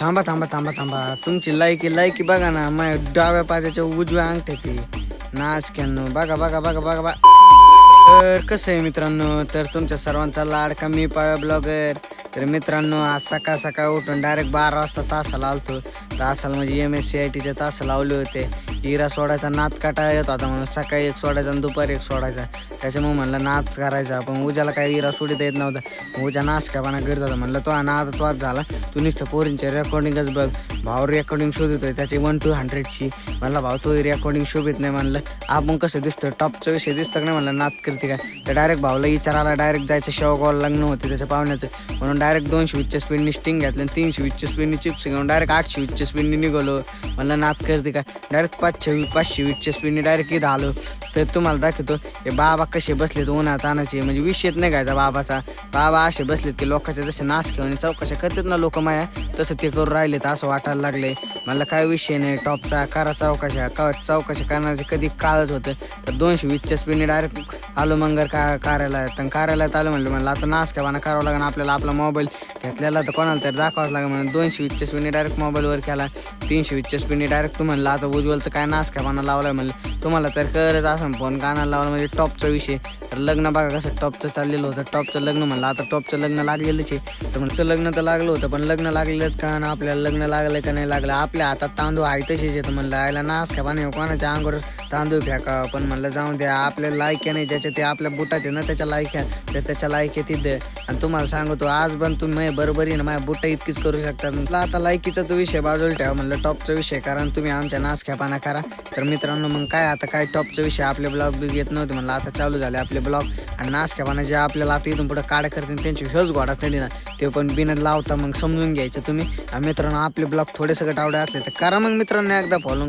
थांबा थांबा थांबा थांबा, तुमची लायकी बघा ना, माझ्या डाव्या पायाच्या उजव्या अंगठ्याची नाच कॅनो बघा बघा बघा बघा बघा. तर कसं आहे मित्रांनो, तर तुमच्या सर्वांचा लाडका मी पाया ब्लॉगर. तर मित्रांनो, आज सकाळ सकाळ उठून डायरेक्ट 12 वाजता तासाला आलतो. तासाला म्हणजे MSCITचे तास लावले होते. हिरा सोडायचा नाद काटा येत होता म्हणून सकाळी एक सोडायचा आणि दुपारी एक सोडायचा. त्याच्यामुळे म्हणलं नाच करायचा, पण उद्याला काही हिरा सोडित येत नव्हता. उद्या नाचकापणा करत होता. म्हणलं तो नाद तोच झाला. तू नुसतं पोरींचे रेकॉर्डिंगच बघ. भाऊ रेकॉर्डिंग शोधतोय त्याची 1 to 100ची. म्हणलं भाऊ तो रेकॉर्डिंग शोभित नाही. म्हणलं आपण कसं दिसतोय, टॉपचा विषय दिसतं का नाही. म्हणलं नाच करते काय. तर डायरेक्ट भाऊला विचारायला डायरेक्ट जायचं. शेवगाव लग्न होते त्याच्या पाहुण्याचं, म्हणून डायरेक्ट 220च्या स्पीडनी स्टिंग घातलं आणि 320च्या स्पीडनी चिप्स घेऊन डायरेक्ट 820च्या स्पीडनी निघालो. म्हणलं नाच करते काय. डायरेक्ट 520च्या स्पीडनी डायरेक्ट इथं आलो. तर तुम्हाला दाखवतो हे बाबा कसे बसलेत उन्हात आणायचे, म्हणजे विषयच नाही घ्यायचा बाबाचा. बाबा असे बसलेत की लोकांचे जसे नाच घेऊन चौकशा करतात ना लोक माया, तसं ते करून राहिलेत असं वाटायला लागले. मला काय विषय नाही, टॉपचा करा चौकशा करण्याचे कधी काळच होतं. तर 220च्या स्पीडने डायरेक्ट आलो मंगर कार्यालयात आलो. म्हणलं आता नाच का करावं लागेल आपल्याला. आपला मोबाईल घेतलेला तर कोणाला तरी दाखवावं लागेल म्हणून 220च्या स्पीडने डायरेक्ट मोबाईलवर केला. 320च्या स्पीडने डायरेक्ट तू म्हणलं आता उज्ज्वलचं काय नाच का लावलाय. म्हणलं तुम्हाला तर करत असं फोन कानाला लावला म्हणजे टॉपचा विषय. तर लग्न बघा कसं टॉपचं चाललेलं होतं. टॉपचं लग्न म्हणलं आता टॉपचं लग्न लागलेलंच आहे. तर म्हणचं लग्न तर लागलं होतं, पण लग्न लागलेलंच का ना आपल्याला लग्न लागलं का नाही लागलं. आपल्या हातात तांदूळ आहे तसेच येतं. म्हणलं आयला नाच का कोणाच्या अंगावर तांदूळ फेका. पण म्हणलं जाऊन द्या, आपल्या लायक्या नाही ज्याच्या ते आपल्या बुटात आहे ना त्याच्या लायक्या, तर त्याच्या लायक्या तिथं. आणि तुम्हाला सांगतो आज पण तुम्ही बरोबरी ना माझ्या बुटा इतकीच करू शकता. म्हटलं आता लायकीचा तो विषय बाजूला ठेवा. म्हणलं टॉपचा विषय कारण तुम्ही आमच्या नाचख्यापाना करा. तर मित्रांनो मग काय आता काय टॉपचा विषय आपले ब्लॉग बी घेत नव्हते. म्हणलं आता चालू झाले आपले ब्लॉग. आणि नाचख्यापाना जे आपल्याला आता इथून पुढे काढ करते त्यांची ह्योच घोडा चढी ना, ते पण बिना लावता मग समजून घ्यायचं तुम्ही. मित्रांनो आपले ब्लॉग थोडे सगळं आवडे असले तर करा मग मित्रांनो एकदा फॉलो.